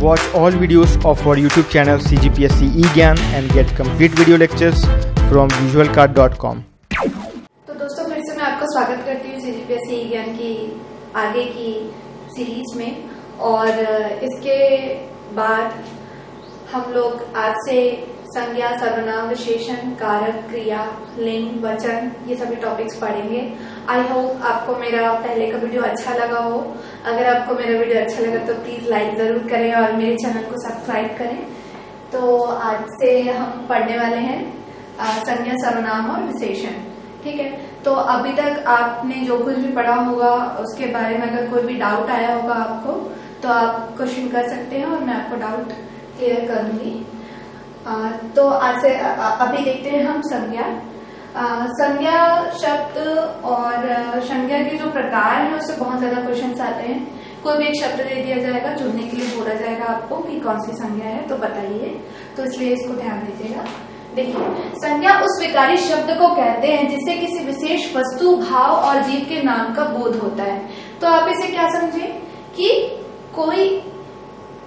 Watch all videos of our YouTube channel CGPSC eGyan and get complete video lectures from visualcard.com. तो दोस्तों फिर से मैं आपका स्वागत करती हूँ CGPSC eGyan की आगे की सीरीज में। और इसके बाद हम लोग आज से संज्ञा, सर्वनाम, विशेषण, कारक, क्रिया, लिंग, वचन ये सभी टॉपिक्स पढ़ेंगे। आई होप आपको मेरा पहले का वीडियो अच्छा लगा हो। अगर आपको मेरा वीडियो अच्छा लगा तो प्लीज लाइक जरूर करें और मेरे चैनल को सब्सक्राइब करें। तो आज से हम पढ़ने वाले हैं संज्ञा, सर्वनाम और विशेषण। ठीक है, तो अभी तक आपने जो कुछ भी पढ़ा होगा उसके बारे में अगर कोई भी डाउट आया होगा आपको तो आप क्वेश्चन कर सकते हैं और मैं आपको डाउट क्लियर करूंगी। तो आज से अभी देखते हैं हम संज्ञा। संज्ञा शब्द और संज्ञा के जो प्रकार हैं उससे बहुत ज्यादा क्वेश्चंस आते हैं। कोई भी एक शब्द दे दिया जाएगा, चुनने के लिए बोला जाएगा आपको कि कौन सी संज्ञा है तो बताइए, तो इसलिए इसको ध्यान दीजिएगा। देखिए, संज्ञा उस विकारी शब्द को कहते हैं जिससे किसी विशेष वस्तु, भाव और जीव के नाम का बोध होता है। तो आप इसे क्या समझे कि कोई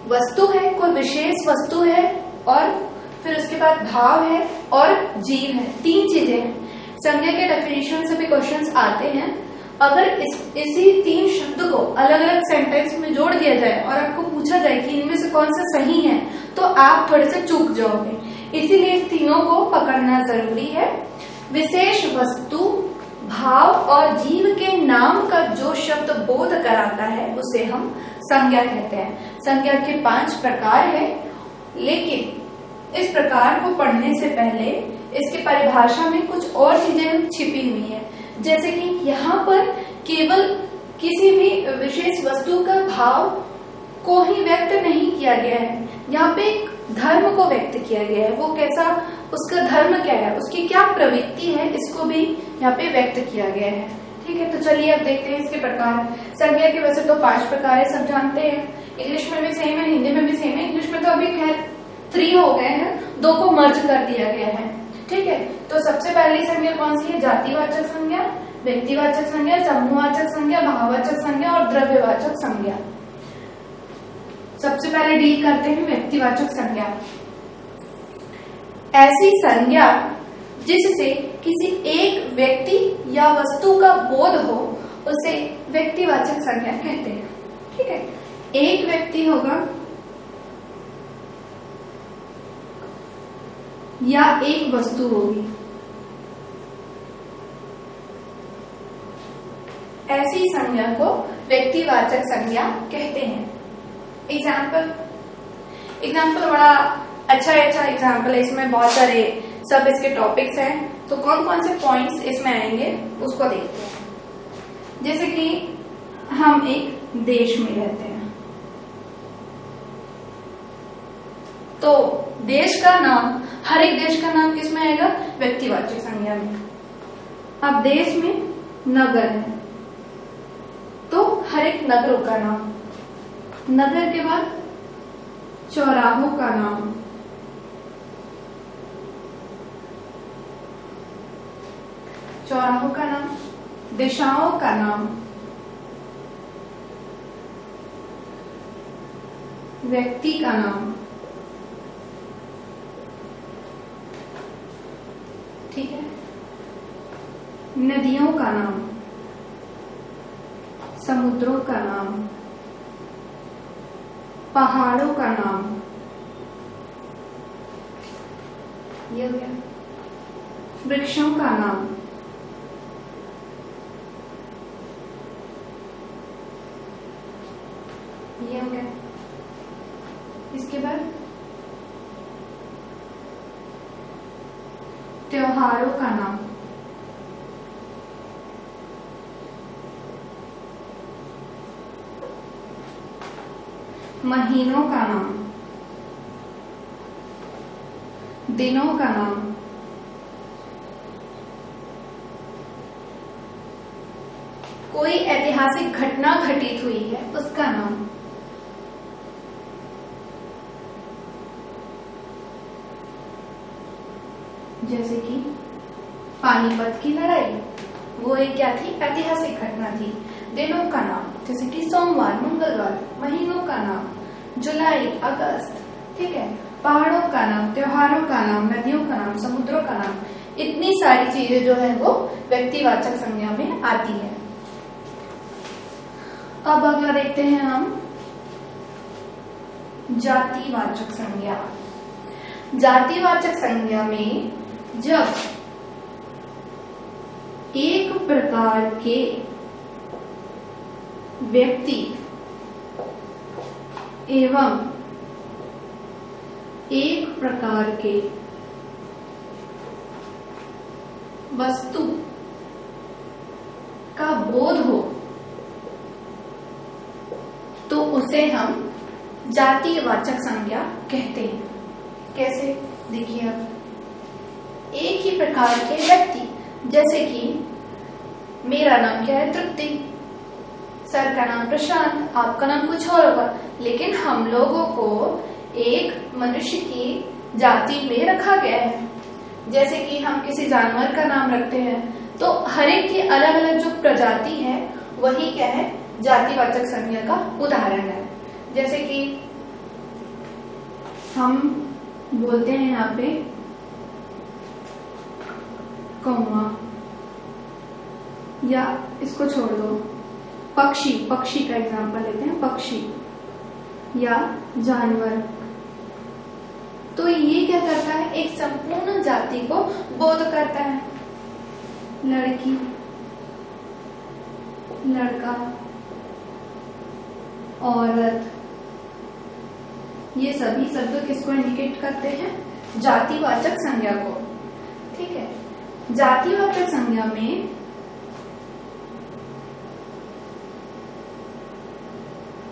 वस्तु है, कोई विशेष वस्तु है और फिर उसके बाद भाव है और जीव है, तीन चीजें हैं। संज्ञा के डेफिनेशन से भी क्वेश्चंस आते हैं। अगर इसी तीन शब्द को अलग अलग सेंटेंस में जोड़ दिया जाए और आपको पूछा जाए कि इनमें से कौन सा सही है तो आप थोड़े से चूक जाओगे। इसीलिए तीनों को पकड़ना जरूरी है। विशेष वस्तु, भाव और जीव के नाम का जो शब्द बोध कराता है उसे हम संज्ञा कहते हैं। संज्ञा के 5 प्रकार है, लेकिन इस प्रकार को पढ़ने से पहले इसकी परिभाषा में कुछ और चीजें छिपी हुई है। जैसे कि यहाँ पर केवल किसी भी विशेष वस्तु का भाव को ही व्यक्त नहीं किया गया है, यहाँ पे एक धर्म को व्यक्त किया गया है। वो कैसा, उसका धर्म क्या है, उसकी क्या प्रवृत्ति है, इसको भी यहाँ पे व्यक्त किया गया है। ठीक है, तो चलिए अब देखते हैं इसके प्रकार। संज्ञा के वैसे तो 5 प्रकार है, सब जानते हैं। इंग्लिश में भी सेम है, हिंदी में भी सेम है। इंग्लिश में तो अभी खैर 3 हो गए हैं, 2 को मर्ज कर दिया गया है। ठीक है, तो सबसे पहली संज्ञा कौन सी है? जातिवाचक संज्ञा, व्यक्तिवाचक संज्ञा, समूहवाचक संज्ञा, भाववाचक संज्ञा और द्रव्यवाचक संज्ञा। सबसे पहले डील करते हैं व्यक्तिवाचक संज्ञा। ऐसी संज्ञा जिससे किसी एक व्यक्ति या वस्तु का बोध हो उसे व्यक्तिवाचक संज्ञा कहते हैं। ठीक है, एक व्यक्ति होगा या एक वस्तु होगी, ऐसी संज्ञा को व्यक्तिवाचक संज्ञा कहते हैं। एग्जाम्पल बड़ा अच्छा एग्जाम्पल है, इसमें बहुत सारे सब इसके टॉपिक्स हैं। तो कौन कौन से पॉइंट्स इसमें आएंगे उसको देखते हैं। जैसे कि हम एक देश में रहते हैं तो देश का नाम, हर एक देश का नाम किसमें आएगा? व्यक्तिवाचक संज्ञा में। अब देश में नगर है तो हर एक नगरों का नाम, नगर के बाद चौराहों का नाम, चौराहों का नाम, दिशाओं का नाम, व्यक्ति का नाम। ठीक है, नदियों का नाम, समुद्रों का नाम, पहाड़ों का नाम, ये हो गया। वृक्षों का नाम, ये हो गया। इसके बाद त्योहारों का नाम, महीनों का नाम, दिनों का नाम, कोई ऐतिहासिक घटना घटित हुई है उसका नाम, जैसे कि पानीपत की लड़ाई, वो एक क्या थी? ऐतिहासिक घटना थी। दिनों का नाम जैसे कि सोमवार, मंगलवार। महीनों का नाम जुलाई, अगस्त, ठीक है। पहाड़ों का नाम, त्योहारों का नाम, नदियों का नाम, समुद्रों का नाम, इतनी सारी चीजें जो है वो व्यक्तिवाचक संज्ञा में आती है। अब अगला देखते हैं हम जातिवाचक संज्ञा। जातिवाचक संज्ञा में जब एक प्रकार के व्यक्ति एवं एक प्रकार के वस्तु का बोध हो तो उसे हम जातिवाचक संज्ञा कहते हैं। कैसे, देखिए अब एक ही प्रकार के व्यक्ति, जैसे कि मेरा नाम क्या है, तृप्ति, सर का नाम प्रशांत, आपका नाम कुछ और होगा, लेकिन हम लोगों को एक मनुष्य की जाति में रखा गया है। जैसे कि हम किसी जानवर का नाम रखते हैं तो हर एक की अलग अलग जो प्रजाति है वही क्या है, जातिवाचक संज्ञा का उदाहरण है। जैसे कि हम बोलते हैं यहाँ पे कौवा, या इसको छोड़ दो, पक्षी, पक्षी का एग्जांपल लेते हैं, पक्षी या जानवर। तो ये क्या करता है, एक संपूर्ण जाति को बोध करता है। लड़की, लड़का, औरत, ये सभी शब्द किसको इंडिकेट करते हैं, जातिवाचक संज्ञा को। ठीक है, जातिवाचक संज्ञा में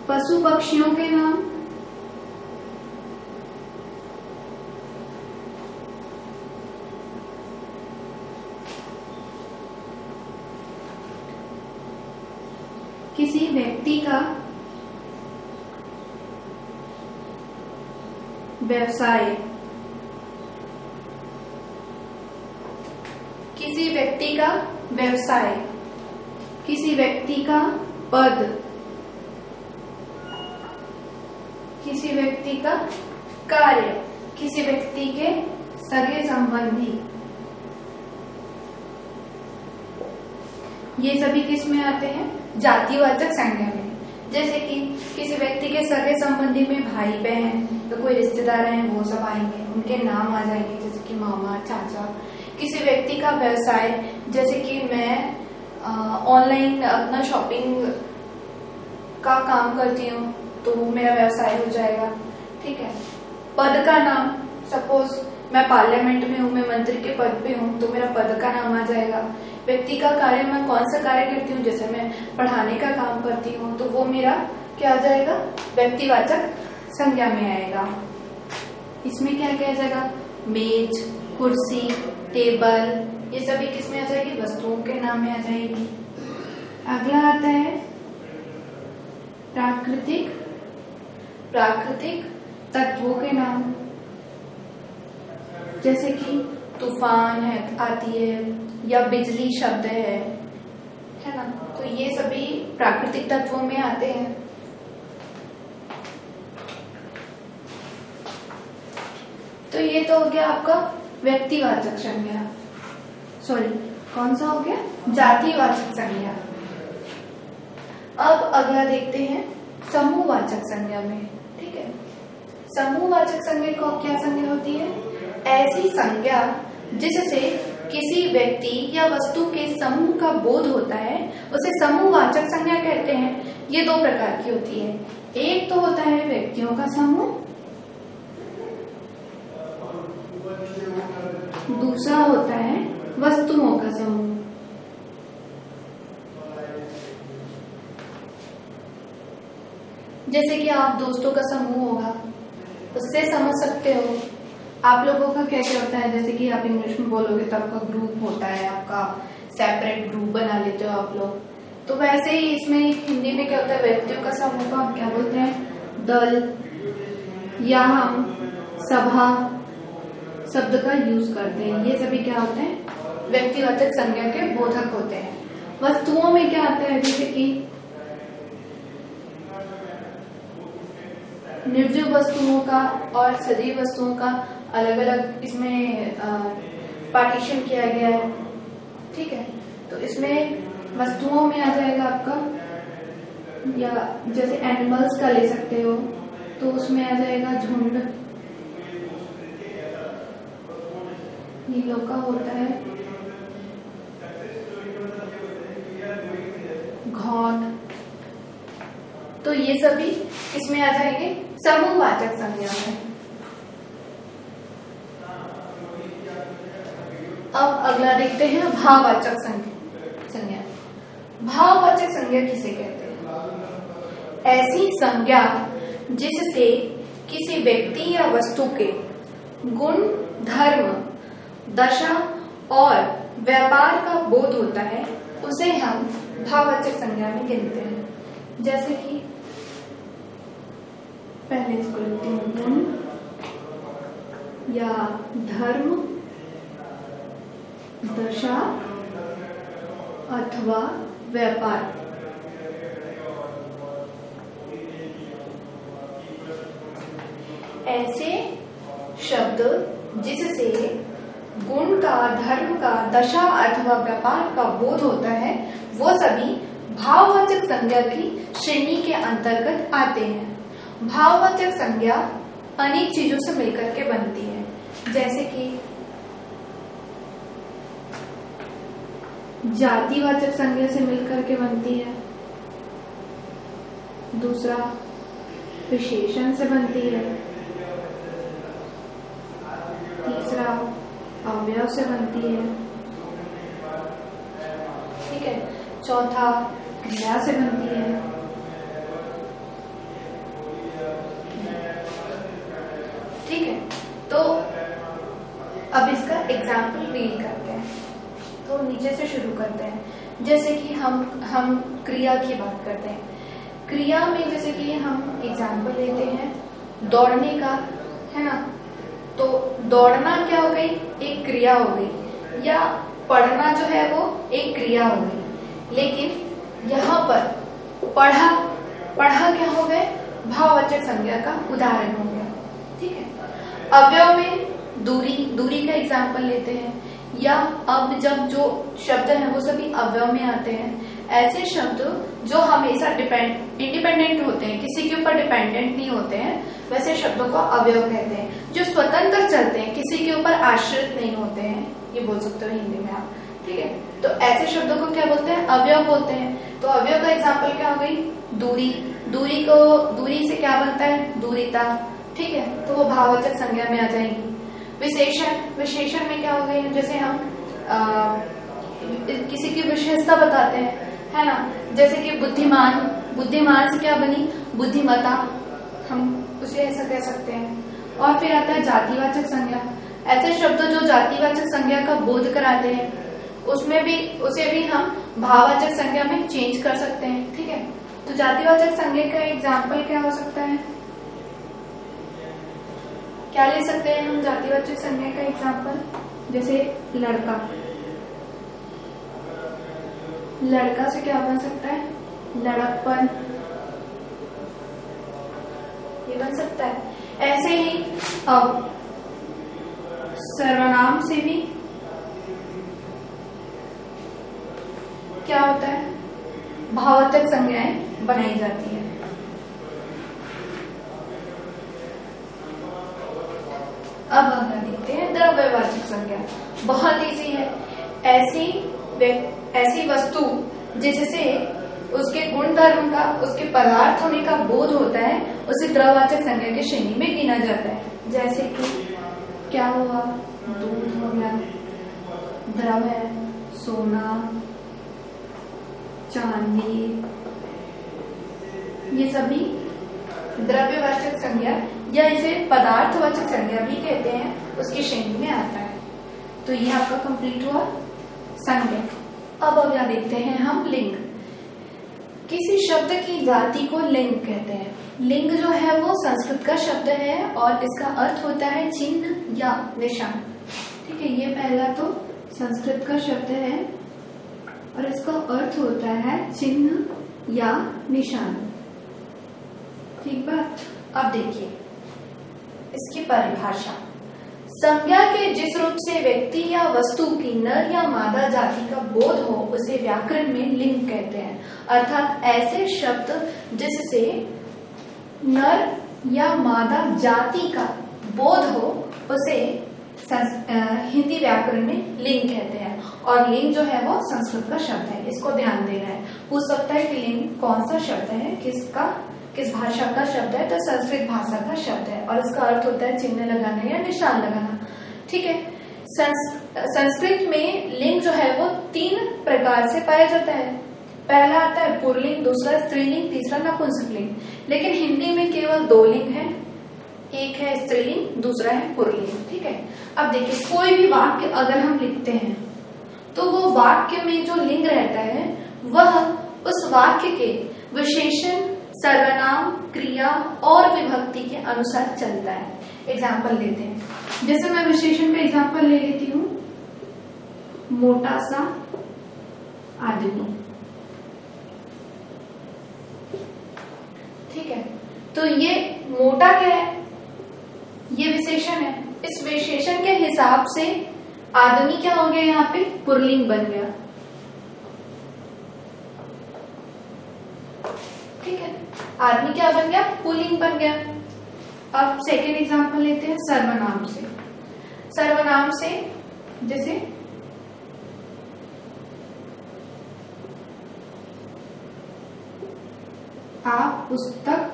पशु पक्षियों के नाम, किसी व्यक्ति का व्यवसाय, किसी व्यक्ति का व्यवसाय, किसी व्यक्ति का पद, किसी व्यक्ति का कार्य, किसी व्यक्ति के सगे संबंधी, ये सभी किस में आते हैं, जातिवाचक संज्ञा में। जैसे कि किसी व्यक्ति के सगे संबंधी में भाई बहन, तो कोई रिश्तेदार हैं वो सब आएंगे, उनके नाम आ जाएंगे, जैसे कि मामा, चाचा। किसी व्यक्ति का व्यवसाय, जैसे कि मैं ऑनलाइन अपना शॉपिंग का काम करती हूँ तो मेरा व्यवसाय हो जाएगा। ठीक है, पद का नाम, सपोज मैं पार्लियामेंट में हूँ, मैं मंत्री के पद पे हूँ तो मेरा पद का नाम आ जाएगा। व्यक्ति का कार्य, मैं कौन सा कार्य करती हूँ, जैसे मैं पढ़ाने का काम करती हूँ तो वो मेरा क्या आ जाएगा, व्यक्तिवाचक संज्ञा में आएगा। इसमें क्या क्या आ जाएगा, मेज, कुर्सी, टेबल, ये सभी किस में आ जाएगी, वस्तुओं के नाम में आ जाएगी। अगला आता है प्राकृतिक, प्राकृतिक तत्वों के नाम, जैसे कि तूफान है आती है, या बिजली शब्द है ना, तो ये सभी प्राकृतिक तत्वों में आते हैं। तो ये तो हो गया आपका व्यक्तिवाचक संज्ञा, सॉरी कौन सा हो गया, जातिवाचक संज्ञा। अब अगला देखते हैं समूहवाचक संज्ञा में। ठीक है, समूहवाचक संज्ञा को क्या संज्ञा होती है, ऐसी संज्ञा जिससे किसी व्यक्ति या वस्तु के समूह का बोध होता है उसे समूहवाचक संज्ञा कहते हैं। ये दो प्रकार की होती है, एक तो होता है व्यक्तियों का समूह, दूसरा होता है वस्तुओं का समूह। जैसे कि आप दोस्तों का समूह होगा, उससे समझ सकते हो आप लोगों का कैसे होता है। जैसे कि आप इंग्लिश में बोलोगे तो आपका ग्रुप होता है, आपका सेपरेट ग्रुप बना लेते हो आप लोग। तो वैसे ही इसमें हिंदी में क्या होता है, व्यक्तियों का समूह को हम क्या बोलते हैं, दल, या हम सभा शब्द का यूज करते हैं। ये सभी क्या होते हैं, व्यक्तिवाचक संज्ञा के बोधक होते हैं। वस्तुओं में क्या आता है, जैसे कि निर्जीव वस्तुओं का और सजीव वस्तुओं का अलग अलग इसमें पार्टीशन किया गया है। ठीक है, तो इसमें वस्तुओं में आ जाएगा आपका, या जैसे एनिमल्स का ले सकते हो तो उसमें आ जाएगा झुंड, नीलों का होता है घौन। तो ये सभी इसमें आ जाएंगे समूहवाचक संज्ञा में। अब अगला देखते हैं भाववाचक संज्ञा। भाववाचक संज्ञा किसे कहते हैं? ऐसी संज्ञा जिससे किसी व्यक्ति या वस्तु के गुण, धर्म, दशा और व्यापार का बोध होता है, उसे हम भाववाचक संज्ञा में गिनते हैं। जैसे कि पहले इसको लिखते हैं गुण या धर्म, दशा अथवा व्यापार। ऐसे शब्द जिससे गुण का, धर्म का, दशा अथवा व्यापार का बोध होता है, वो सभी भाववाचक संज्ञा की श्रेणी के अंतर्गत आते हैं। भाववाचक संज्ञा अनेक चीजों से मिलकर के बनती है, जैसे कि जातिवाचक संज्ञा से मिलकर के बनती है, दूसरा विशेषण से बनती है, तीसरा अवयव से बनती है, ठीक है, चौथा क्रिया से बनती है। ठीक है, तो अब इसका एग्जाम्पल रीड करते हैं। तो नीचे से शुरू करते हैं। जैसे कि हम क्रिया की बात करते हैं। क्रिया में जैसे कि हम एग्जाम्पल लेते हैं दौड़ने का, है ना। तो दौड़ना क्या हो गई? एक क्रिया हो गई, या पढ़ना जो है वो एक क्रिया हो गई। लेकिन यहाँ पर पढ़ा क्या हो गए? भाववाचक संज्ञा का उदाहरण हो गया। ठीक है, अवयव में दूरी का एग्जाम्पल लेते हैं, या अब जब जो शब्द है वो सभी अवयव में आते हैं। ऐसे शब्द जो हमेशा इंडिपेंडेंट होते हैं, किसी के ऊपर डिपेंडेंट नहीं होते हैं, वैसे शब्दों को अवयव कहते हैं। जो स्वतंत्र चलते हैं, किसी के ऊपर आश्रित नहीं होते हैं, ये बोल सकते हो हिंदी में आप। ठीक है, तो ऐसे शब्दों को क्या बोलते हैं? अवयव बोलते हैं। तो अवयव का एग्जाम्पल क्या हो गई? दूरी से क्या बनता है? दूरिता। ठीक है, तो वो भाववाचक संज्ञा में आ जाएगी। विशेषण में क्या हो गई? जैसे हम किसी की विशेषता बताते हैं, है ना। जैसे कि बुद्धिमान से क्या बनी? बुद्धिमता, हम उसे ऐसा कह सकते हैं। और फिर आता है जातिवाचक संज्ञा। ऐसे शब्द जो जातिवाचक संज्ञा का बोध कराते हैं, उसे भी हम भाववाचक संज्ञा में चेंज कर सकते हैं। ठीक है, तो जातिवाचक संज्ञा का एग्जाम्पल क्या हो सकता है? क्या ले सकते हैं हम जातिवाचक संज्ञा का एग्जाम्पल? जैसे लड़का से क्या बन सकता है? लड़कपन, ये बन सकता है। ऐसे ही अब सर्वनाम से भी क्या होता है? भाववाचक संज्ञाएं बनाई जाती है। अब हम देखते हैं द्रव्यवाचक संज्ञा। बहुत इजी है। ऐसी वस्तु जिससे उसके गुण धर्म का, उसके पदार्थ होने का बोध होता है, उसे द्रव्यवाचक संज्ञा की श्रेणी में गिना जाता है। जैसे कि क्या हुआ? दूध हो गया, द्रव है, सोना, चांदी, ये सभी द्रव्यवाचक संज्ञा या इसे पदार्थवाचक संज्ञा भी कहते हैं, उसकी श्रेणी में आता है। तो ये आपका कंप्लीट हुआ संज्ञा। अब अगला देखते हैं हम लिंग। किसी शब्द की जाति को लिंग कहते हैं। लिंग जो है वो संस्कृत का शब्द है और इसका अर्थ होता है चिन्ह या निशान। ठीक है, ये पहला तो संस्कृत का शब्द है और इसका अर्थ होता है चिन्ह या निशान। ठीक बात। अब देखिए इसकी परिभाषा। संज्ञा के जिस रूप से व्यक्ति या वस्तु की नर या मादा जाति का बोध हो उसे व्याकरण में लिंग कहते हैं। अर्थात ऐसे शब्द जिससे नर या मादा जाति का बोध हो उसे हिंदी व्याकरण में लिंग कहते हैं। और लिंग जो है वो संस्कृत का शब्द है, इसको ध्यान देना है। पूछ सकता है कि लिंग कौन सा शब्द है, किस भाषा का शब्द है, तो संस्कृत भाषा का शब्द है और इसका अर्थ होता है चिन्ह लगाना या निशान लगाना। ठीक है। संस्कृत में लिंग जो है वो 3 प्रकार से पाया जाता है। पहला आता है पुल्लिंग, दूसरा स्त्रीलिंग, तीसरा नपुंसकलिंग। लेकिन हिंदी में केवल 2 लिंग है, एक है स्त्रीलिंग, दूसरा है पुल्लिंग। ठीक है। अब देखिए कोई भी वाक्य अगर हम लिखते हैं तो वो वाक्य में जो लिंग रहता है वह उस वाक्य के विशेषण, सर्वनाम, क्रिया और विभक्ति के अनुसार चलता है। एग्जाम्पल लेते हैं। जैसे मैं विशेषण का एग्जाम्पल ले लेती हूँ, मोटा सा आदमी। ठीक है। तो ये मोटा क्या है, ये विशेषण है। इस विशेषण के हिसाब से आदमी क्या हो गया, यहाँ पे पुल्लिंग बन गया। ठीक है। आदमी क्या बन गया, पुल्लिंग बन गया। अब सेकेंड एग्जांपल लेते हैं सर्वनाम से। सर्वनाम से जैसे आप पुस्तक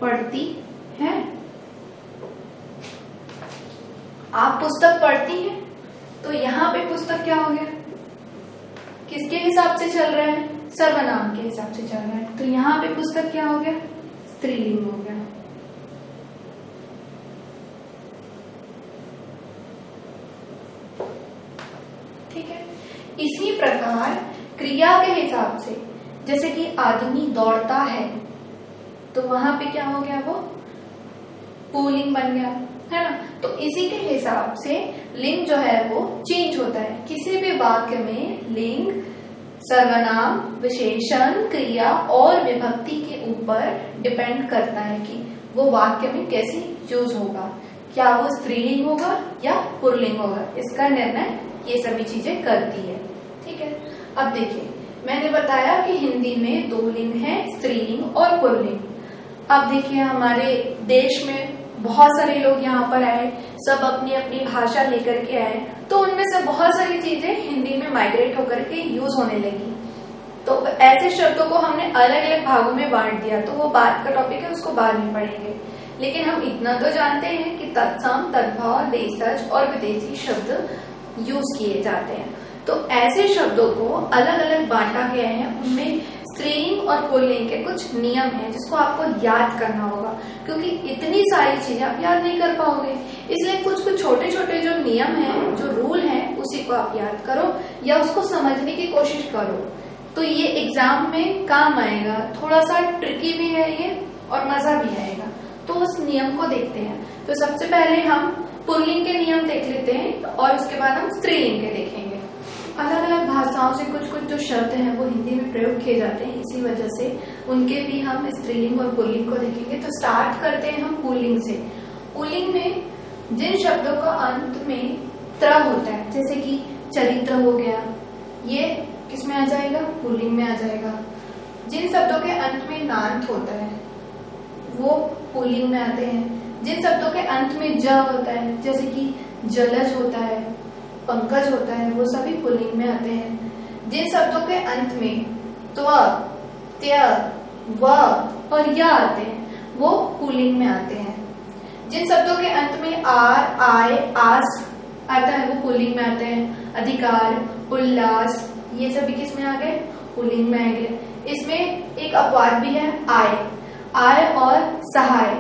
पढ़ती हैं, आप पुस्तक पढ़ती हैं, तो यहाँ पे पुस्तक क्या हो गया, किसके हिसाब से चल रहा है, सर्वनाम के हिसाब से चल रहा है। तो यहाँ पे पुस्तक क्या हो गया, स्त्रीलिंग हो गया। ठीक है। इसी प्रकार क्रिया के हिसाब से, जैसे कि आदमी दौड़ता है, तो वहां पे क्या हो गया, वो पुल्लिंग बन गया, है ना। तो इसी के हिसाब से लिंग जो है वो चेंज होता है। किसी भी वाक्य में लिंग सर्वनाम, विशेषण, क्रिया और विभक्ति के ऊपर डिपेंड करता है कि वो वाक्य में कैसे यूज होगा, क्या वो स्त्रीलिंग होगा या पुल्लिंग होगा। इसका निर्णय ये सभी चीजें करती है। ठीक है। अब देखिए मैंने बताया कि हिंदी में 2 लिंग हैं, स्त्रीलिंग और पुल्लिंग। अब देखिए हमारे देश में बहुत सारे लोग यहाँ पर आए, सब अपनी अपनी भाषा लेकर के आए, तो उनमें से बहुत सारी चीजें हिंदी में माइग्रेट होकर के यूज होने लगी। तो ऐसे शब्दों को हमने अलग अलग भागों में बांट दिया, तो वो बात का टॉपिक है, उसको बाद में पढ़ेंगे। लेकिन हम इतना तो जानते हैं कि तत्सम, तद्भव, देशज और विदेशी शब्द यूज किए जाते हैं। तो ऐसे शब्दों को अलग अलग बांटा गया है, उनमें स्त्रीलिंग और पुल्लिंग के कुछ नियम हैं जिसको आपको याद करना होगा, क्योंकि इतनी सारी चीजें आप याद नहीं कर पाओगे। इसलिए कुछ छोटे छोटे जो नियम हैं, जो रूल हैं, उसी को आप याद करो या उसको समझने की कोशिश करो, तो ये एग्जाम में काम आएगा। थोड़ा सा ट्रिकी भी है ये और मजा भी आएगा। तो उस नियम को देखते हैं। तो सबसे पहले हम पुल्लिंग के नियम देख लेते हैं और उसके बाद हम स्त्रीलिंग के देखेंगे। अलग अलग भाषाओं से कुछ जो शब्द हैं वो हिंदी में प्रयोग किए जाते हैं, इसी वजह से उनके भी हम स्त्रीलिंग और पुल्लिंग को देखेंगे। तो स्टार्ट करते हैं हम पुल्लिंग से। पुल्लिंग में जिन शब्दों का अंत में त्र होता है, जैसे कि चरित्र हो गया, ये किस में आ जाएगा, पुल्लिंग में आ जाएगा। जिन शब्दों के अंत में नांत होता है वो पुल्लिंग में आते हैं। जिन शब्दों के अंत में ज होता है, जैसे कि जलज होता है, पंकज होता है, वो सभी पुल्लिंग में आते हैं। जिन शब्दों के अंत में त्व, त्य, व और य आते हैं वो पुल्लिंग में आते हैं। जिन शब्दों के अंत में आर, आय, आस आता है वो पुल्लिंग में आते हैं। अधिकार, उल्लास, ये सभी किस में आ गए, पुल्लिंग में आ गए। इसमें एक अपवाद भी है, आय। आय और सहाय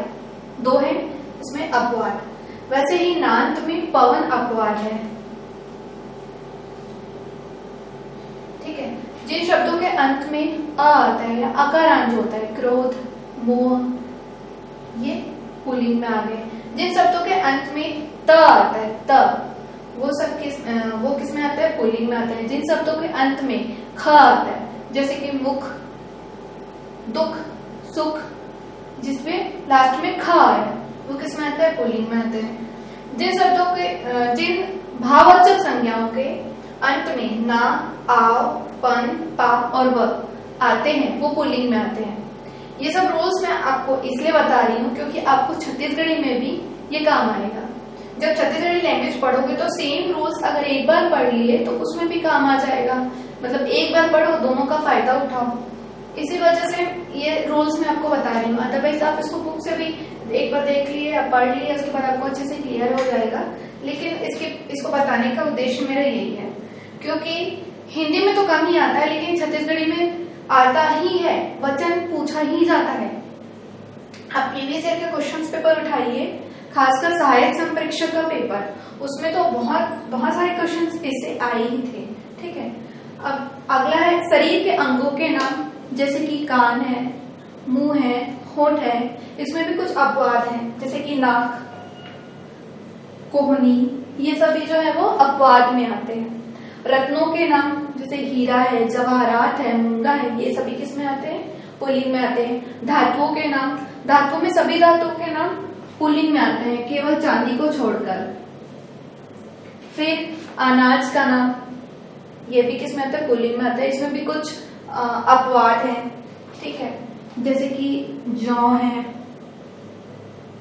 2 है, इसमें अपवाद। वैसे ही नांत में पवन अपवाद है। ठीक है। जिन शब्दों के अंत में अ आता है या अकारांत होता है, क्रोध, मोह, ये पुल्लिंग में आ गए। जिन शब्दों के अंत में त आता है, त, वो किस में आता है, पुल्लिंग में आता है। जिन शब्दों के अंत में ख आता है, जैसे कि मुख, दुख, सुख, जिसमें लास्ट में ख है, वो किस में आता है? पुल्लिंग में आते हैं। जिन शब्दों के जिन भाववाचक संज्ञाओं के अंत में ना, आव, पन, पा और व आते हैं वो पुल्लिंग में आते हैं। ये सब रूल्स मैं आपको इसलिए बता रही हूँ क्योंकि आपको छत्तीसगढ़ी में भी ये काम आएगा। जब छत्तीसगढ़ी लैंग्वेज पढ़ोगे तो सेम रूल्स अगर एक बार पढ़ लिए तो उसमें भी काम आ जाएगा। मतलब एक बार पढ़ो, दोनों का फायदा उठाओ। इसी वजह से ये रूल्स मैं आपको बता रही हूँ। अदरवाइज आप इसको बुक से भी एक बार देख लिए, आप पढ़ लिए, उसके बाद आपको अच्छे से क्लियर हो जाएगा। लेकिन इसको बताने का उद्देश्य मेरा यही है क्योंकि हिंदी में तो कम ही आता है लेकिन छत्तीसगढ़ी में आता ही है, वचन पूछा ही जाता है। आप प्रीवियस ईयर के क्वेश्चन पेपर उठाइए, खासकर सहायक संप्रेक्षक का पेपर, उसमें तो बहुत सारे क्वेश्चन इससे आए ही थे। ठीक है, अब अगला है शरीर के अंगों के नाम, जैसे कि कान है, मुंह है, होठ है। इसमें भी कुछ अपवाद हैं, जैसे कि नाक, कोहनी, ये सभी जो है वो अपवाद में आते हैं। रत्नों के नाम जैसे हीरा है, जवाहरात है, मूंगा है, ये सभी किस में आते हैं? पुल्लिंग में आते हैं। धातुओं के नाम, धातुओं में सभी धातुओं के नाम पुल्लिंग में आते हैं केवल चांदी को छोड़कर। फिर अनाज का नाम, ये भी किस में आता है? पुल्लिंग में आता है। इसमें भी कुछ अपवाद हैं। ठीक है, जैसे कि जौ है,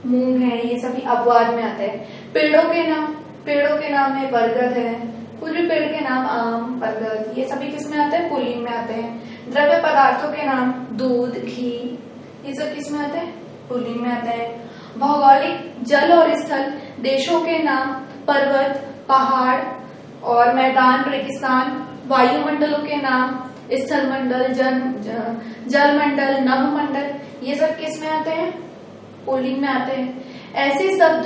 मूंग है, ये सभी अपवाद में आते हैं। पेड़ों के नाम में बरगद है, कुछ भी पेड़ के नाम आम, बरगद, ये सभी किस में आते हैं? पुल्लिंग में आते हैं। द्रव्य पदार्थों के नाम दूध, घी, ये सब किस में आते हैं? पुल्लिंग में आते हैं। भौगोलिक जल और स्थल, देशों के नाम पर्वत, पहाड़ और मैदान, रेगिस्तान। वायुमंडलों के नाम स्थल मंडल, जल मंडल, नभ मंडल, ये सब किस में आते हैं? पुल्लिंग में आते हैं। ऐसे शब्द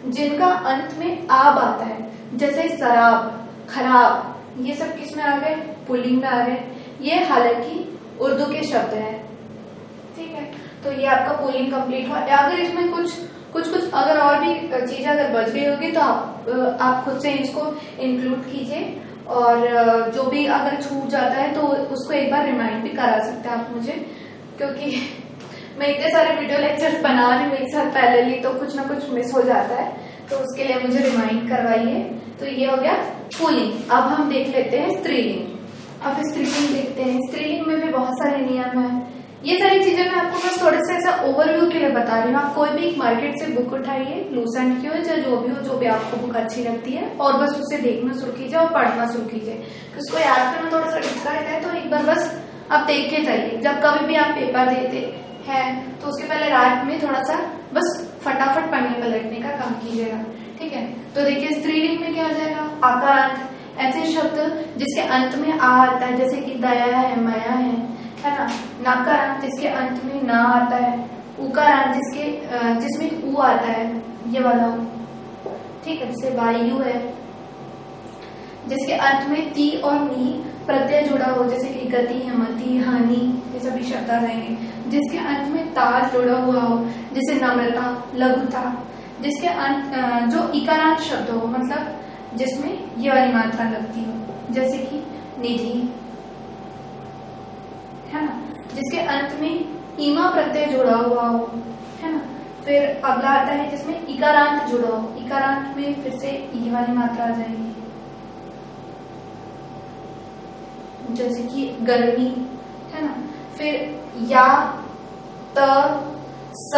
जिनका अंत में आब आता है, जैसे शराब, खराब, ये सब किस में आ गए? पुल्लिंग में आ गए। ये हालांकि उर्दू के शब्द हैं। ठीक है, तो ये आपका पुल्लिंग कंप्लीट हुआ। अगर इसमें कुछ अगर और भी चीजें अगर बच गई होगी तो आप खुद से इसको इंक्लूड कीजिए, और जो भी अगर छूट जाता है तो उसको एक बार रिमाइंड भी करा सकते हैं आप मुझे, क्योंकि मैं इतने सारे वीडियो लेक्चर्स बना रही हूँ एक साथ पैरेलली, तो कुछ ना कुछ मिस हो जाता है, तो उसके लिए मुझे रिमाइंड करवाइए। तो ये हो गया पुल्लिंग। अब हम देख लेते हैं स्त्रीलिंग। अब स्त्रीलिंग देखते हैं। स्त्रीलिंग में भी बहुत सारे नियम है। ये सारी चीजें मैं आपको बस थोड़े से ऐसा ओवरव्यू के लिए बता रही हूँ। आप कोई भी मार्केट से बुक उठाइए, लूसेंट की हो चाहे जो भी हो, जो भी आपको बुक अच्छी लगती है, और बस उसे देखना शुरू कीजिए और पढ़ना शुरू कीजिए। उसको याद करना थोड़ा सा डिफिकल्ट है, तो एक बार बस आप देख के जाइए। जब कभी भी आप पेपर देते हैं तो उसके पहले रात में थोड़ा सा बस फटाफट पढ़ने पलटने का काम कीजिएगा। ठीक है, तो देखिए स्त्रीलिंग में क्या आ जाएगा? आकारांत, ऐसे शब्द जिसके अंत में आ आता है, जैसे कि दया है, माया है ना। नकारांत, जिसके अंत में ना आता है। उकारांत, जिसमें ऊ आता है, ये वाला। ठीक है, जैसे वायु है, जिसके अंत में ती और नी प्रत्यय जुड़ा हो, जैसे कि गति, मति, हानि, ये सभी शब्द आ जाएंगे। जिसके अंत में तार जुड़ा हुआ हो, जैसे नम्रता, लघुता। जिसके अंत जो इकारांत शब्द हो, मतलब जिसमें ये वाली मात्रा लगती हो, जैसे कि निधि, है ना। जिसके अंत में ईमा प्रत्यय जुड़ा हुआ हो, है ना। फिर अगला आता है जिसमें इकारांत जुड़ा हो। इकारांत में फिर से ये वाली मात्रा आ जाएगी, जैसे कि गर्मी, है ना। फिर या, त, स,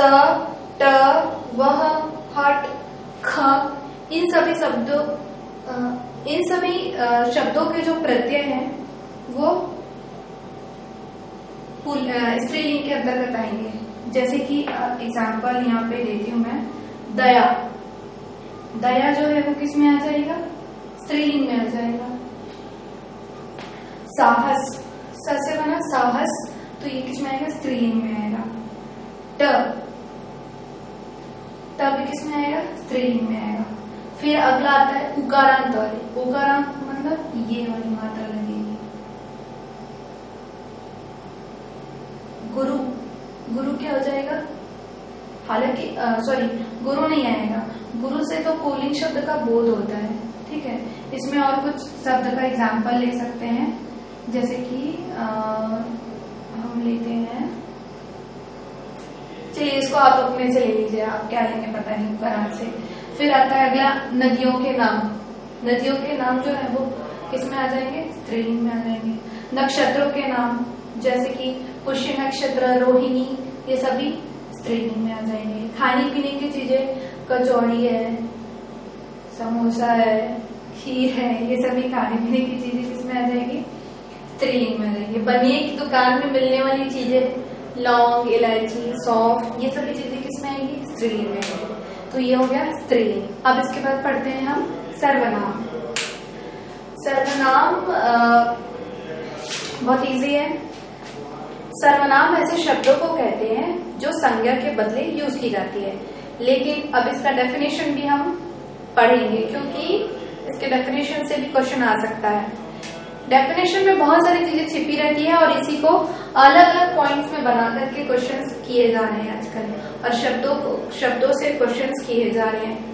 ट, वह, हट, ख, इन सभी शब्दों के जो प्रत्यय हैं वो स्त्रीलिंग के अंतर्गत आएंगे। जैसे कि एग्जाम्पल यहाँ पे देती हूँ मैं। दया, दया जो है वो किस में आ जाएगा? स्त्रीलिंग में आ जाएगा। साहस, स से बना साहस, तो ये किस में आएगा? स्त्रीलिंग में आएगा। ट भी किस में आएगा? स्त्रीलिंग में आएगा। फिर अगला आता है उकारांत वाले। उकारांत मतलब ये वाली मात्रा लगेगी। गुरु, गुरु क्या हो जाएगा? हालांकि सॉरी, गुरु नहीं आएगा। गुरु से तो पुल्लिंग शब्द का बोध होता है। ठीक है, इसमें और कुछ शब्द का एग्जाम्पल ले सकते हैं, जैसे कि हम लेते हैं चलिए इसको आप अपने से ले लीजिए, आप क्या लेंगे पता नहीं बरात से। फिर आता है अगला नदियों के नाम। नदियों के नाम जो है वो किसमें आ जाएंगे? स्त्रीलिंग में आ जाएंगे। नक्षत्रों के नाम जैसे कि पुष्य नक्षत्र, रोहिणी, ये सभी स्त्रीलिंग में आ जाएंगे। खाने पीने की चीजें, कचौड़ी है, समोसा है, खीर है, ये सभी खाने पीने की चीजें किसमें आ जाएगी? स्त्रीलिंग में आ जाएंगे। बनिए की दुकान में मिलने वाली चीजें, लौंग, इलायची, सौंफ, ये सभी चीजें किसमें आएंगी? स्त्रीलिंग में आएंगी। तो ये हो गया स्त्रीलिंग। अब इसके बाद पढ़ते हैं हम सर्वनाम। सर्वनाम बहुत इजी है। सर्वनाम ऐसे शब्दों को कहते हैं जो संज्ञा के बदले यूज की जाती है। लेकिन अब इसका डेफिनेशन भी हम पढ़ेंगे क्योंकि इसके डेफिनेशन से भी क्वेश्चन आ सकता है। डेफिनेशन में बहुत सारी चीजें छिपी रहती है और इसी को अलग अलग पॉइंट्स में बना करके क्वेश्चंस किए जा रहे हैं आजकल, और शब्दों से क्वेश्चंस किए जा रहे हैं।